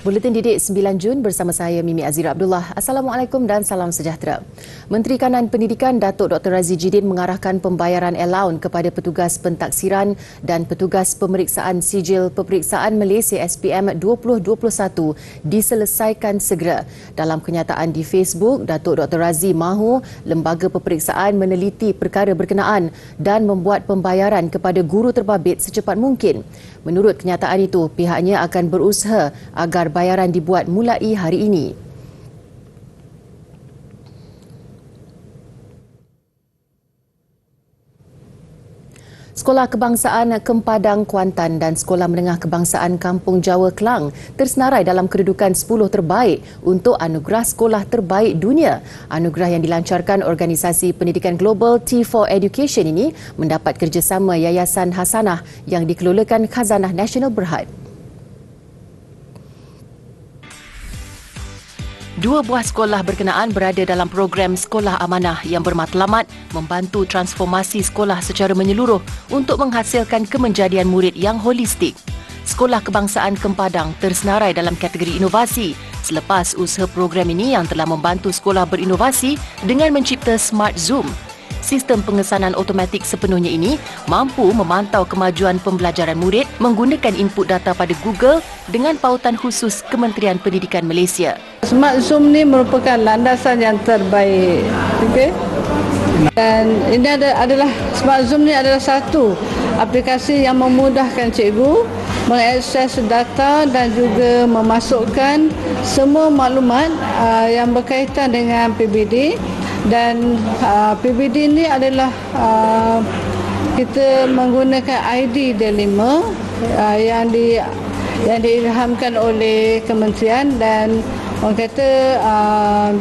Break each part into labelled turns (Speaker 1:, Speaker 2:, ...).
Speaker 1: Buletin Didik 9 Jun bersama saya Mimi Azira Abdullah. Assalamualaikum dan salam sejahtera. Menteri Kanan Pendidikan Datuk Dr. Razzie Jidin mengarahkan pembayaran allowance kepada petugas pentaksiran dan petugas pemeriksaan sijil peperiksaan Malaysia SPM 2021 diselesaikan segera. Dalam kenyataan di Facebook, Datuk Dr. Razzie mahu lembaga peperiksaan meneliti perkara berkenaan dan membuat pembayaran kepada guru terbabit secepat mungkin. Menurut kenyataan itu, pihaknya akan berusaha agar bayaran dibuat mulai hari ini. Sekolah Kebangsaan Kempadang Kuantan dan Sekolah Menengah Kebangsaan Kampung Jawa Klang tersenarai dalam kedudukan 10 terbaik untuk Anugerah Sekolah Terbaik Dunia. Anugerah yang dilancarkan Organisasi Pendidikan Global T4 Education ini mendapat kerjasama Yayasan Hasanah yang dikelolakan Khazanah Nasional Berhad. Dua buah sekolah berkenaan berada dalam program Sekolah Amanah yang bermatlamat membantu transformasi sekolah secara menyeluruh untuk menghasilkan kemenjadian murid yang holistik. Sekolah Kebangsaan Kempadang tersenarai dalam kategori inovasi selepas usaha program ini yang telah membantu sekolah berinovasi dengan mencipta Smart Zoom. Sistem pengesanan automatik sepenuhnya ini mampu memantau kemajuan pembelajaran murid menggunakan input data pada Google dengan pautan khusus Kementerian Pendidikan Malaysia.
Speaker 2: Smart Zoom ni merupakan landasan yang terbaik. Okay? Dan ini adalah Smart Zoom ni adalah satu aplikasi yang memudahkan cikgu mengakses data dan juga memasukkan semua maklumat yang berkaitan dengan PBD. Dan PBD ini adalah kita menggunakan ID D5 yang diilhamkan oleh kementerian, dan orang kata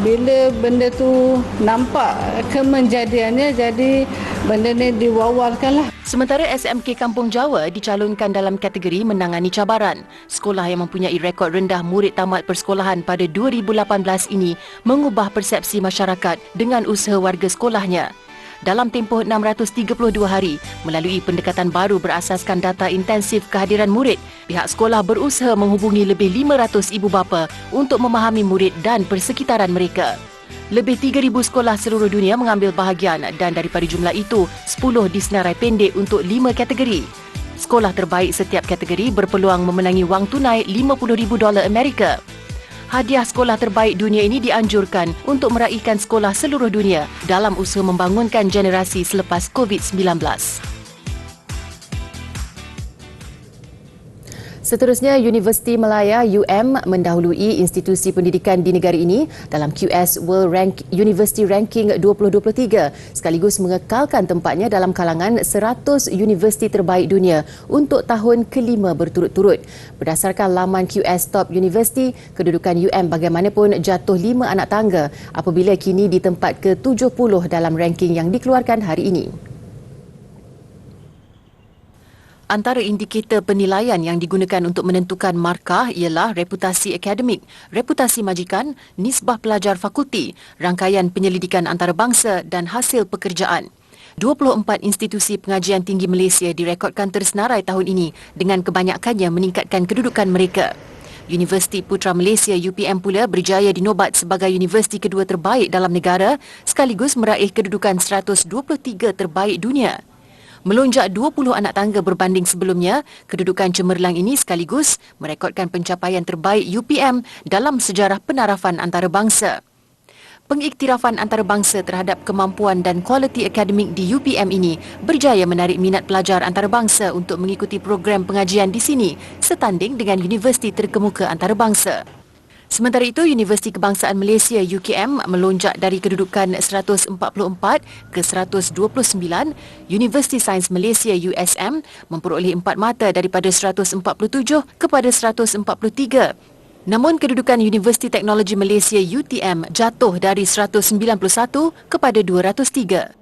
Speaker 2: bila benda tu nampak kemenjadiannya, jadi benda ni diwawalkanlah.
Speaker 1: Sementara SMK Kampung Jawa dicalonkan dalam kategori menangani cabaran. Sekolah yang mempunyai rekod rendah murid tamat persekolahan pada 2018 ini mengubah persepsi masyarakat dengan usaha warga sekolahnya. Dalam tempoh 632 hari, melalui pendekatan baru berasaskan data intensif kehadiran murid, pihak sekolah berusaha menghubungi lebih 500 ibu bapa untuk memahami murid dan persekitaran mereka. Lebih 3,000 sekolah seluruh dunia mengambil bahagian dan daripada jumlah itu, 10 disenarai pendek untuk 5 kategori. Sekolah terbaik setiap kategori berpeluang memenangi wang tunai $50,000 Amerika. Hadiah sekolah terbaik dunia ini dianjurkan untuk meraihkan sekolah seluruh dunia dalam usaha membangunkan generasi selepas COVID-19. Seterusnya, Universiti Malaya UM mendahului institusi pendidikan di negara ini dalam QS University Ranking 2023 sekaligus mengekalkan tempatnya dalam kalangan 100 universiti terbaik dunia untuk tahun kelima berturut-turut. Berdasarkan laman QS Top University, kedudukan UM bagaimanapun jatuh 5 anak tangga apabila kini di tempat ke-70 dalam ranking yang dikeluarkan hari ini. Antara indikator penilaian yang digunakan untuk menentukan markah ialah reputasi akademik, reputasi majikan, nisbah pelajar fakulti, rangkaian penyelidikan antarabangsa dan hasil pekerjaan. 24 institusi pengajian tinggi Malaysia direkodkan tersenarai tahun ini dengan kebanyakannya meningkatkan kedudukan mereka. Universiti Putra Malaysia UPM pula berjaya dinobat sebagai universiti kedua terbaik dalam negara sekaligus meraih kedudukan 123 terbaik dunia. Melonjak 20 anak tangga berbanding sebelumnya, kedudukan cemerlang ini sekaligus merekodkan pencapaian terbaik UPM dalam sejarah penarafan antarabangsa. Pengiktirafan antarabangsa terhadap kemampuan dan kualiti akademik di UPM ini berjaya menarik minat pelajar antarabangsa untuk mengikuti program pengajian di sini setanding dengan universiti terkemuka antarabangsa. Sementara itu, Universiti Kebangsaan Malaysia UKM melonjak dari kedudukan 144 ke 129, Universiti Sains Malaysia USM memperoleh 4 mata daripada 147 kepada 143. Namun kedudukan Universiti Teknologi Malaysia UTM jatuh dari 191 kepada 203.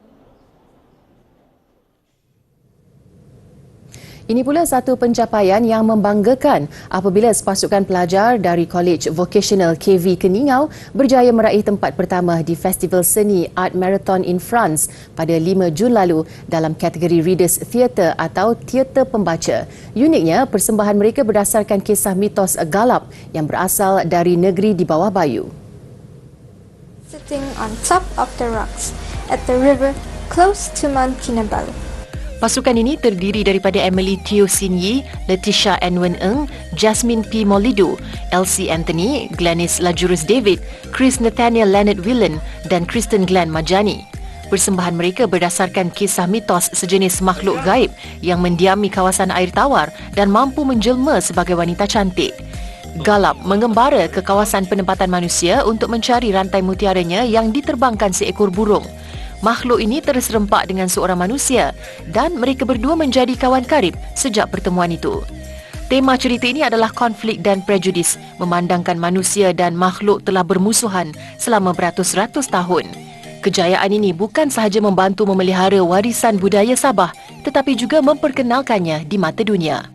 Speaker 1: Ini pula satu pencapaian yang membanggakan apabila sepasukan pelajar dari College Vocational KV Keningau berjaya meraih tempat pertama di Festival Seni Art Marathon in France pada 5 Jun lalu dalam kategori Readers Theatre atau teater pembaca. Uniknya, persembahan mereka berdasarkan kisah mitos Galap yang berasal dari negeri di bawah Bayu.
Speaker 3: Sitting on top of the rocks at the river close to Mount Kinabalu.
Speaker 1: Pasukan ini terdiri daripada Emily Teo Sin Yi, Letitia Enwen Ng, Jasmine P. Molidu, Elsie Anthony, Glennis Lajurus David, Chris Nathaniel Leonard Willen dan Kristen Glenn Majani. Persembahan mereka berdasarkan kisah mitos sejenis makhluk gaib yang mendiami kawasan air tawar dan mampu menjelma sebagai wanita cantik. Galap mengembara ke kawasan penempatan manusia untuk mencari rantai mutiaranya yang diterbangkan seekor burung. Makhluk ini terus serempak dengan seorang manusia dan mereka berdua menjadi kawan karib sejak pertemuan itu. Tema cerita ini adalah konflik dan prejudis, memandangkan manusia dan makhluk telah bermusuhan selama beratus-ratus tahun. Kejayaan ini bukan sahaja membantu memelihara warisan budaya Sabah tetapi juga memperkenalkannya di mata dunia.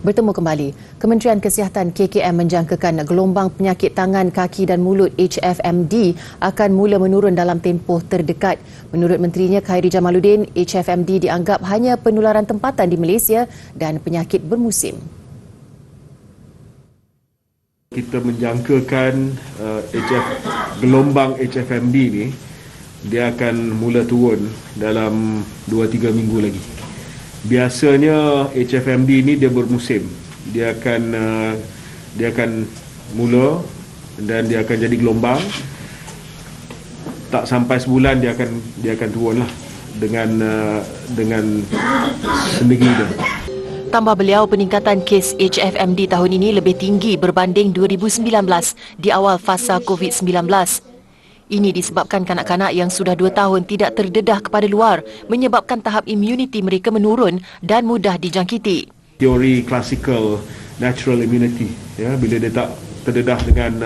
Speaker 1: Bertemu kembali, Kementerian Kesihatan KKM menjangkakan gelombang penyakit tangan, kaki dan mulut HFMD akan mula menurun dalam tempoh terdekat. Menurut Menterinya Khairi Jamaluddin, HFMD dianggap hanya penularan tempatan di Malaysia dan penyakit bermusim.
Speaker 4: Kita menjangkakan gelombang HFMD ni dia akan mula turun dalam 2-3 minggu lagi. Biasanya HFMD ni dia bermusim. Dia akan mula dan dia akan jadi gelombang. Tak sampai sebulan dia akan turunlah dengan sendiri dia.
Speaker 1: Tambah beliau, peningkatan kes HFMD tahun ini lebih tinggi berbanding 2019 di awal fasa COVID-19. Ini disebabkan kanak-kanak yang sudah 2 tahun tidak terdedah kepada luar menyebabkan tahap imuniti mereka menurun dan mudah dijangkiti.
Speaker 4: Teori klasikal natural immunity, ya, bila dia tak terdedah dengan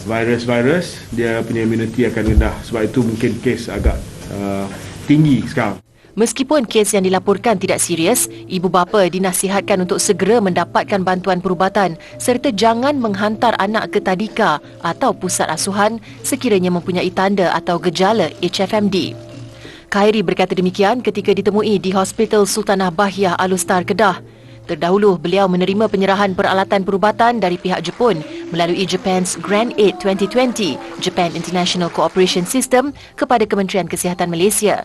Speaker 4: virus-virus, dia punya imuniti akan rendah. Sebab itu mungkin kes agak tinggi sekarang.
Speaker 1: Meskipun kes yang dilaporkan tidak serius, ibu bapa dinasihatkan untuk segera mendapatkan bantuan perubatan serta jangan menghantar anak ke tadika atau pusat asuhan sekiranya mempunyai tanda atau gejala HFMD. Khairi berkata demikian ketika ditemui di Hospital Sultanah Bahiah Alustar, Kedah. Terdahulu, beliau menerima penyerahan peralatan perubatan dari pihak Jepun melalui Japan's Grand Aid 2020, Japan International Cooperation System kepada Kementerian Kesihatan Malaysia.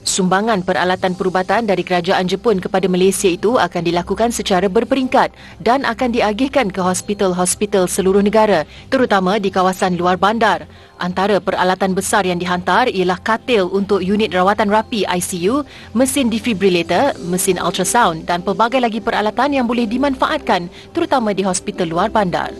Speaker 1: Sumbangan peralatan perubatan dari kerajaan Jepun kepada Malaysia itu akan dilakukan secara berperingkat dan akan diagihkan ke hospital-hospital seluruh negara, terutama di kawasan luar bandar. Antara peralatan besar yang dihantar ialah katil untuk unit rawatan rapi ICU, mesin defibrillator, mesin ultrasound dan pelbagai lagi peralatan yang boleh dimanfaatkan terutama di hospital luar bandar.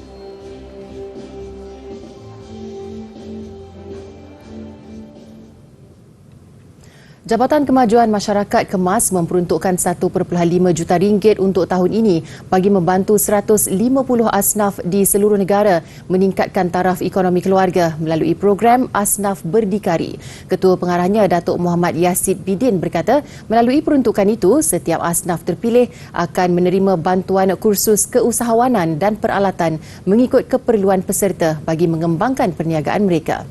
Speaker 1: Jabatan Kemajuan Masyarakat KEMAS memperuntukkan 1.5 juta ringgit untuk tahun ini bagi membantu 150 asnaf di seluruh negara meningkatkan taraf ekonomi keluarga melalui program Asnaf Berdikari. Ketua Pengarahnya Datuk Muhammad Yasid Bidin berkata, melalui peruntukan itu, setiap asnaf terpilih akan menerima bantuan kursus keusahawanan dan peralatan mengikut keperluan peserta bagi mengembangkan perniagaan mereka.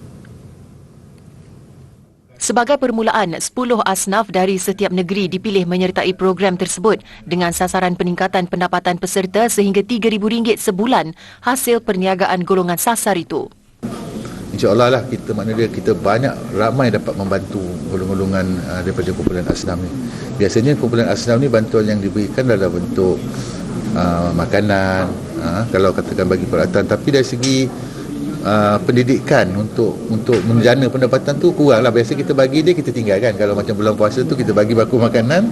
Speaker 1: Sebagai permulaan, 10 asnaf dari setiap negeri dipilih menyertai program tersebut dengan sasaran peningkatan pendapatan peserta sehingga RM3,000 sebulan hasil perniagaan golongan sasar itu.
Speaker 5: InsyaAllah lah kita ramai dapat membantu golongan-golongan daripada kumpulan asnaf ni. Biasanya kumpulan asnaf ni bantuan yang diberikan dalam bentuk makanan, kalau katakan bagi peralatan, tapi dari segi pendidikan untuk menjana pendapatan tu kurang lah. Biasa kita bagi dia, kita tinggalkan. Kalau macam bulan puasa tu kita bagi baku makanan,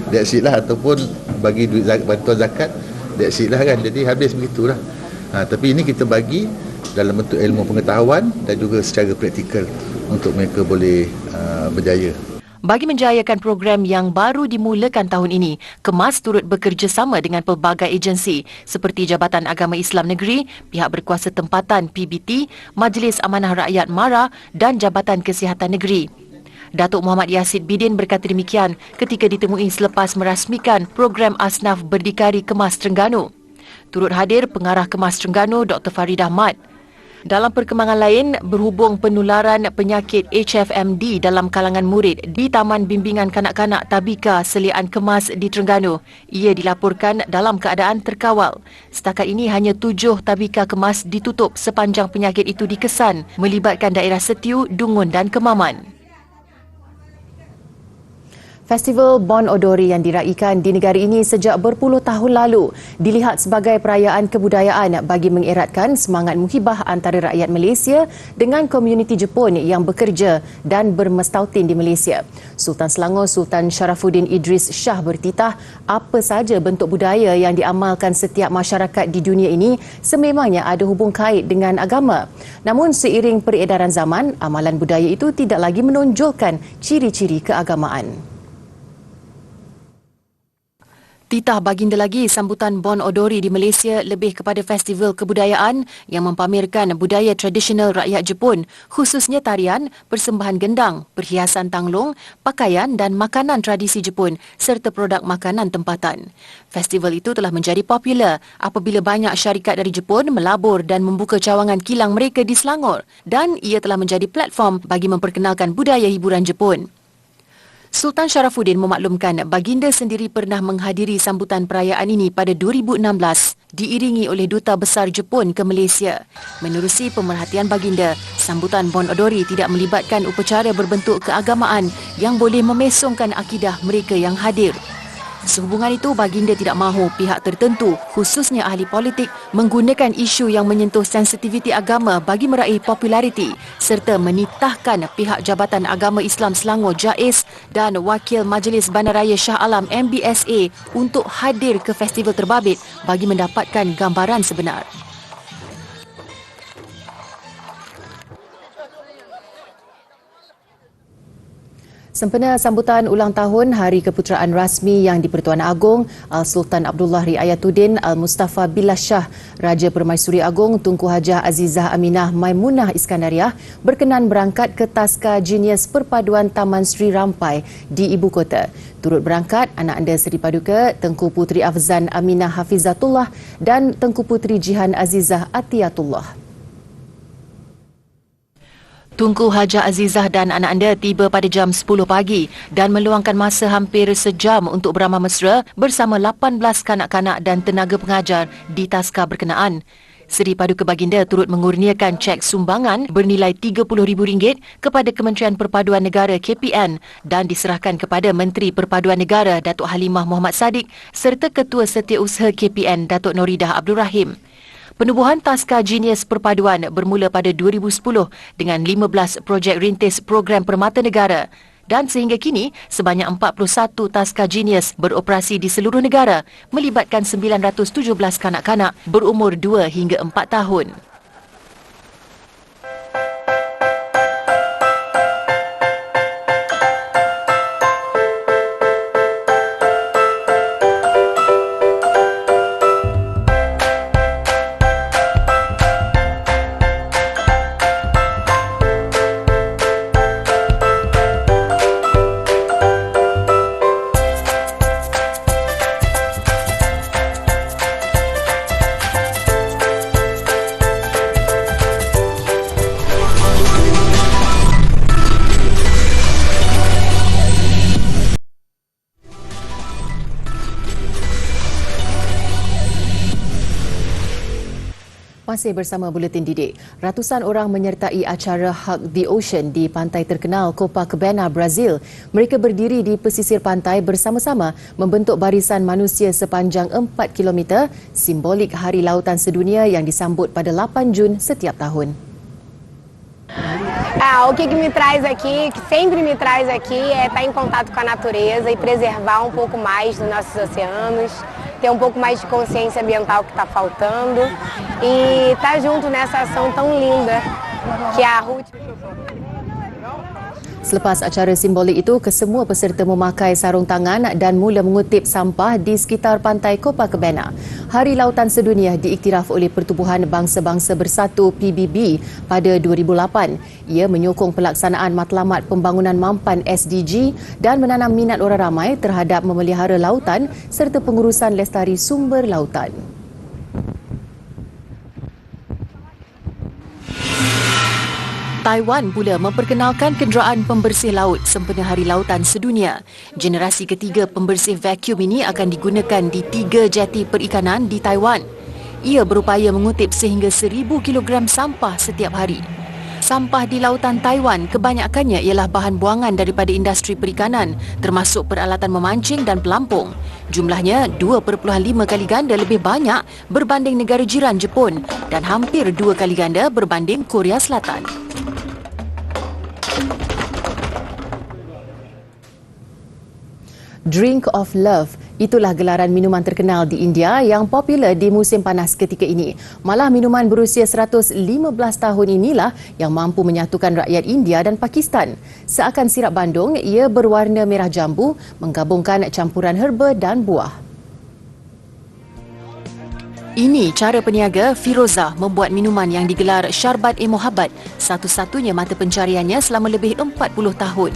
Speaker 5: that's it lah, ataupun bagi duit bantuan zakat, that's it lah kan. Jadi habis begitulah. Tapi ini kita bagi dalam bentuk ilmu pengetahuan dan juga secara praktikal untuk mereka boleh berjaya.
Speaker 1: Bagi menjayakan program yang baru dimulakan tahun ini, KEMAS turut bekerjasama dengan pelbagai agensi seperti Jabatan Agama Islam Negeri, Pihak Berkuasa Tempatan PBT, Majlis Amanah Rakyat MARA dan Jabatan Kesihatan Negeri. Datuk Muhammad Yasid Bidin berkata demikian ketika ditemui selepas merasmikan program Asnaf Berdikari KEMAS Terengganu. Turut hadir Pengarah KEMAS Terengganu Dr. Farid Ahmad. Dalam perkembangan lain, berhubung penularan penyakit HFMD dalam kalangan murid di Taman Bimbingan Kanak-Kanak Tabika Selian KEMAS di Terengganu, ia dilaporkan dalam keadaan terkawal. Setakat ini hanya 7 tabika KEMAS ditutup sepanjang penyakit itu dikesan, melibatkan daerah Setiu, Dungun dan Kemaman. Festival Bon Odori yang diraikan di negara ini sejak berpuluh tahun lalu dilihat sebagai perayaan kebudayaan bagi mengeratkan semangat muhibah antara rakyat Malaysia dengan komuniti Jepun yang bekerja dan bermestautin di Malaysia. Sultan Selangor Sultan Sharafuddin Idris Shah bertitah apa saja bentuk budaya yang diamalkan setiap masyarakat di dunia ini sememangnya ada hubung kait dengan agama. Namun seiring peredaran zaman, amalan budaya itu tidak lagi menonjolkan ciri-ciri keagamaan. Titah baginda lagi sambutan Bon Odori di Malaysia lebih kepada festival kebudayaan yang mempamerkan budaya tradisional rakyat Jepun, khususnya tarian, persembahan gendang, perhiasan tanglong, pakaian dan makanan tradisi Jepun serta produk makanan tempatan. Festival itu telah menjadi popular apabila banyak syarikat dari Jepun melabur dan membuka cawangan kilang mereka di Selangor dan ia telah menjadi platform bagi memperkenalkan budaya hiburan Jepun. Sultan Sharafuddin memaklumkan baginda sendiri pernah menghadiri sambutan perayaan ini pada 2016 diiringi oleh Duta Besar Jepun ke Malaysia. Menerusi pemerhatian baginda, sambutan Bon Odori tidak melibatkan upacara berbentuk keagamaan yang boleh memesongkan akidah mereka yang hadir. Sehubungan itu, baginda tidak mahu pihak tertentu, khususnya ahli politik, menggunakan isu yang menyentuh sensitiviti agama bagi meraih populariti serta menitahkan pihak Jabatan Agama Islam Selangor JAIS dan Wakil Majlis Bandaraya Shah Alam MBSA untuk hadir ke festival terbabit bagi mendapatkan gambaran sebenar. Sempena sambutan ulang tahun Hari Keputeraan Rasmi yang di-Pertuan Agong Al-Sultan Abdullah Riayatuddin Al-Mustafa Billah Shah, Raja Permaisuri Agong Tunku Hajah Azizah Aminah Maimunah Iskandariah berkenan berangkat ke Taska Jenius Perpaduan Taman Sri Rampai di Ibu Kota. Turut berangkat anak anda Seri Paduka Tengku Puteri Afzan Aminah Hafizatullah dan Tengku Puteri Jihan Azizah Atiyatullah. Tunku Hajah Azizah dan anak anda tiba pada jam 10 pagi dan meluangkan masa hampir sejam untuk beramah mesra bersama 18 kanak-kanak dan tenaga pengajar di taska berkenaan. Seri Paduka Baginda turut mengurniakan cek sumbangan bernilai RM30,000 kepada Kementerian Perpaduan Negara KPN dan diserahkan kepada Menteri Perpaduan Negara Datuk Halimah Muhammad Sadiq serta Ketua Setiausaha KPN Datuk Noridah Abdul Rahim. Penubuhan Taska Jenius Perpaduan bermula pada 2010 dengan 15 projek rintis program permata negara dan sehingga kini sebanyak 41 Taska Jenius beroperasi di seluruh negara melibatkan 917 kanak-kanak berumur 2 hingga 4 tahun. Masih bersama Buletin Didik. Ratusan orang menyertai acara Hug the Ocean di pantai terkenal Copacabana, Brazil. Mereka berdiri di pesisir pantai bersama-sama membentuk barisan manusia sepanjang 4 km, simbolik Hari Lautan Sedunia yang disambut pada 8 Jun setiap tahun.
Speaker 6: O que me traz aqui, que sempre me traz aqui, é estar em contato com a natureza e preservar um pouco mais dos nossos oceanos, ter um pouco mais de consciência ambiental que está faltando e estar junto nessa ação tão linda que a Ruth.
Speaker 1: Selepas acara simbolik itu, kesemua peserta memakai sarung tangan dan mula mengutip sampah di sekitar pantai Copacabana. Hari Lautan Sedunia diiktiraf oleh Pertubuhan Bangsa-Bangsa Bersatu PBB pada 2008. Ia menyokong pelaksanaan matlamat pembangunan mampan SDG dan menanam minat orang ramai terhadap memelihara lautan serta pengurusan lestari sumber lautan. Taiwan pula memperkenalkan kenderaan pembersih laut sempena Hari Lautan Sedunia. Generasi ketiga pembersih vacuum ini akan digunakan di 3 jeti perikanan di Taiwan. Ia berupaya mengutip sehingga 1,000 kilogram sampah setiap hari. Sampah di lautan Taiwan kebanyakannya ialah bahan buangan daripada industri perikanan, termasuk peralatan memancing dan pelampung. Jumlahnya 2.5 kali ganda lebih banyak berbanding negara jiran Jepun dan hampir 2 kali ganda berbanding Korea Selatan. Drink of Love, itulah gelaran minuman terkenal di India yang popular di musim panas ketika ini. Malah minuman berusia 115 tahun inilah yang mampu menyatukan rakyat India dan Pakistan. Seakan sirap Bandung, ia berwarna merah jambu, menggabungkan campuran herba dan buah. Ini cara peniaga Firoza membuat minuman yang digelar Syarbat-e-Mohabbat, satu-satunya mata pencariannya selama lebih 40 tahun.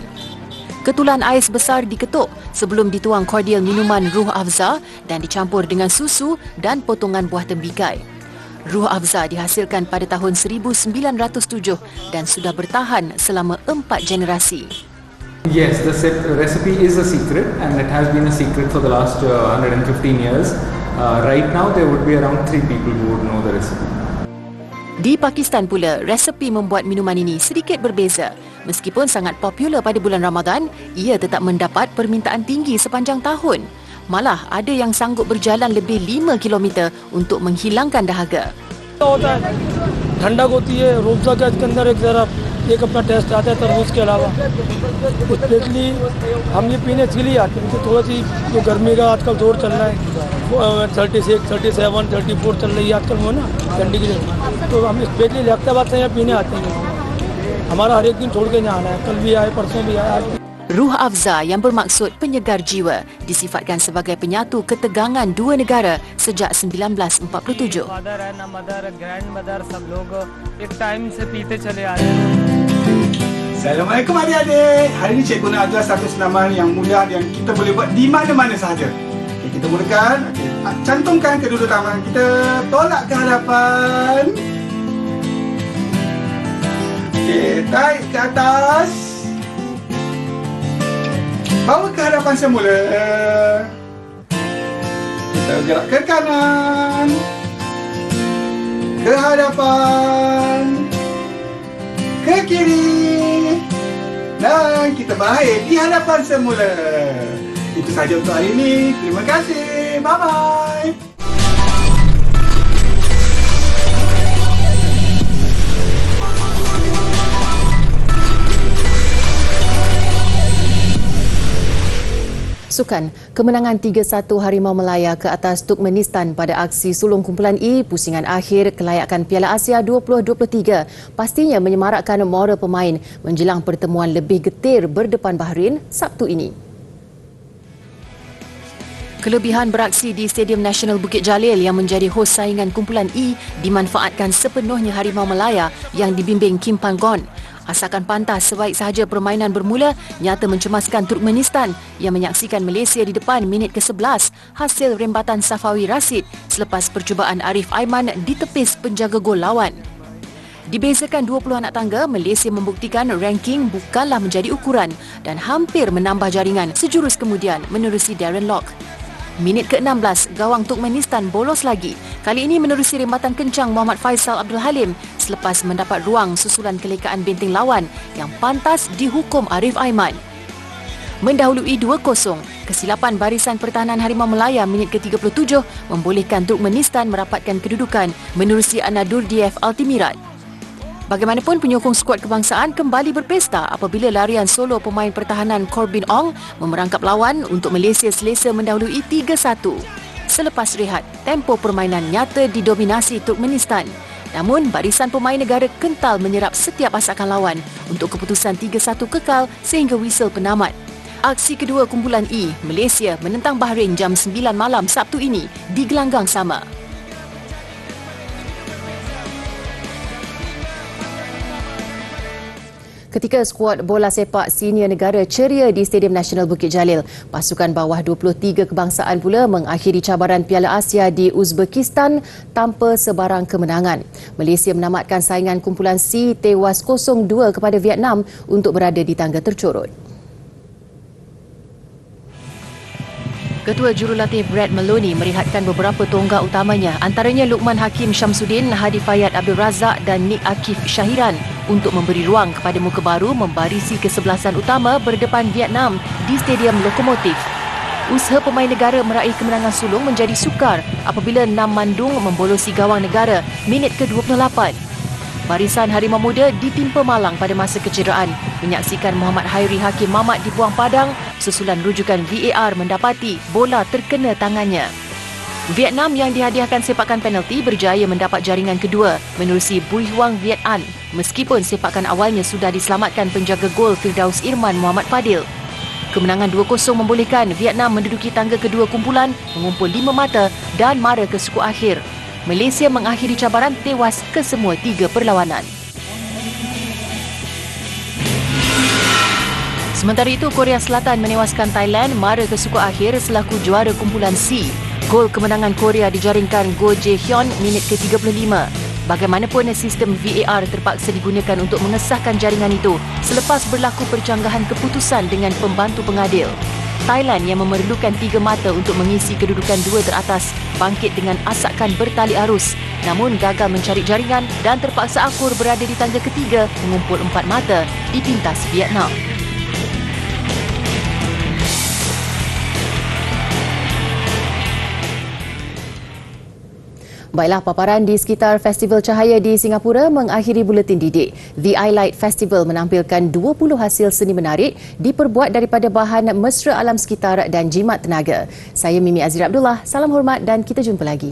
Speaker 1: Ketulan ais besar diketuk sebelum dituang kordial minuman Ruh Afza dan dicampur dengan susu dan potongan buah tembikai. Ruh Afza dihasilkan pada tahun 1907 dan sudah bertahan selama 4 generasi.
Speaker 7: Yes, the recipe is a secret and it has been a secret for the last 115 years. Right now there would be around 3 people who would know the recipe.
Speaker 1: Di Pakistan pula, resepi membuat minuman ini sedikit berbeza. Meskipun sangat popular pada bulan Ramadan, ia tetap mendapat permintaan tinggi sepanjang tahun. Malah ada yang sanggup berjalan lebih 5 km untuk menghilangkan dahaga.
Speaker 8: ठंडक होती है रूअफ़ज़ा के अंदर एक अपना टेस्ट आता है तरबूज के अलावा स्पेशली हम ये पीने इसलिए आते हैं कि थोड़ा सी जो गर्मी का आजकल दौर चल रहा है 36, 37, 34 चल रही है आजकल वो ना ठंडी की तो हम स्पेशली लैक्टाबाद से यहाँ पीने आते हैं हमारा हर एक दिन छोड़ के यहाँ आना है कल भी आए परसों भी आए आज भी
Speaker 1: Ruh Afza yang bermaksud penyegar jiwa disifatkan sebagai penyatu ketegangan dua negara sejak 1947.
Speaker 8: फादर है ना मदर ग्रैंड मदर सब लोग एक टाइम से पीते चले आ रहे हैं.
Speaker 9: Assalamualaikum adik-adik. Hari ini cikgu nak ajar satu senaman yang mudah yang kita boleh buat di mana-mana sahaja. Okay, kita mulakan. Okay. Cantumkan kedua tangan kita, tolak ke hadapan. Okay, tarik ke atas. Bawa ke hadapan semula. Kita gerak ke kanan. Ke hadapan. Ke kiri. Dan kita baik di hadapan semula. Itu sahaja untuk hari ini. Terima kasih. Bye-bye.
Speaker 1: Sukan, kemenangan 3-1 Harimau Melaya ke atas Turkmenistan pada aksi sulung kumpulan E pusingan akhir kelayakan Piala Asia 2023 pastinya menyemarakkan moral pemain menjelang pertemuan lebih getir berdepan Bahrain Sabtu ini. Kelebihan beraksi di Stadium Nasional Bukit Jalil yang menjadi hos saingan kumpulan E dimanfaatkan sepenuhnya Harimau Melaya yang dibimbing Kim Panggon. Asakan pantas sebaik sahaja permainan bermula nyata mencemaskan Turkmenistan yang menyaksikan Malaysia di depan minit ke-11 hasil rembatan Safawi Rashid selepas percubaan Arif Aiman ditepis penjaga gol lawan. Dibezakan 20 anak tangga, Malaysia membuktikan ranking bukanlah menjadi ukuran dan hampir menambah jaringan sejurus kemudian menerusi Darren Lock. Minit ke-16, gawang Turkmenistan bolos lagi. Kali ini menerusi rembatan kencang Muhammad Faisal Abdul Halim selepas mendapat ruang susulan kelekaan benteng lawan yang pantas dihukum Arif Aiman. Mendahului 2-0, kesilapan barisan pertahanan Harimau Melaya minit ke-37 membolehkan Turkmenistan merapatkan kedudukan menerusi Anadurdiev Altimirat. Bagaimanapun, penyokong skuad kebangsaan kembali berpesta apabila larian solo pemain pertahanan Corbin Ong memerangkap lawan untuk Malaysia selesa mendahului 3-1. Selepas rehat, tempo permainan nyata didominasi Turkmenistan. Namun, barisan pemain negara kental menyerap setiap asakan lawan untuk keputusan 3-1 kekal sehingga whistle penamat. Aksi kedua kumpulan E, Malaysia menentang Bahrain jam 9 malam Sabtu ini di gelanggang sama. Ketika skuad bola sepak senior negara ceria di Stadium Nasional Bukit Jalil, pasukan bawah 23 kebangsaan pula mengakhiri cabaran Piala Asia di Uzbekistan tanpa sebarang kemenangan. Malaysia menamatkan saingan kumpulan C tewas 0-2 kepada Vietnam untuk berada di tangga tercorot. Ketua Jurulatih Brad Maloney merehatkan beberapa tonggak utamanya, antaranya Luqman Hakim Syamsuddin, Hadi Fayad Abdul Razak dan Nick Akif Syahiran untuk memberi ruang kepada muka baru membarisi kesebelasan utama berdepan Vietnam di Stadium Lokomotif. Usaha pemain negara meraih kemenangan sulung menjadi sukar apabila Nam Mandung membolosi gawang negara minit ke-28. Barisan Harimau Muda ditimpa malang pada masa kecederaan menyaksikan Muhammad Hairi Hakim Mamat dibuang padang susulan rujukan VAR mendapati bola terkena tangannya. Vietnam yang dihadiahkan sepakan penalti berjaya mendapat jaringan kedua menerusi Bui Huang Viet An meskipun sepakan awalnya sudah diselamatkan penjaga gol Firdaus Irman Muhammad Fadil. Kemenangan 2-0 membolehkan Vietnam menduduki tangga kedua kumpulan mengumpul 5 mata dan mara ke suku akhir. Malaysia mengakhiri cabaran tewas ke semua 3 perlawanan. Sementara itu, Korea Selatan menewaskan Thailand mara ke suku akhir selaku juara kumpulan C. Gol kemenangan Korea dijaringkan Go Jae-hyun minit ke-35. Bagaimanapun, sistem VAR terpaksa digunakan untuk mengesahkan jaringan itu selepas berlaku percanggahan keputusan dengan pembantu pengadil. Thailand yang memerlukan 3 mata untuk mengisi kedudukan 2 teratas bangkit dengan asakan bertali arus namun gagal mencari jaringan dan terpaksa akur berada di tangga ketiga mengumpul 4 mata di pintas Vietnam. Baiklah, paparan di sekitar Festival Cahaya di Singapura mengakhiri buletin didik. The iLight Festival menampilkan 20 hasil seni menarik diperbuat daripada bahan mesra alam sekitar dan jimat tenaga. Saya Mimi Azira Abdullah, salam hormat dan kita jumpa lagi.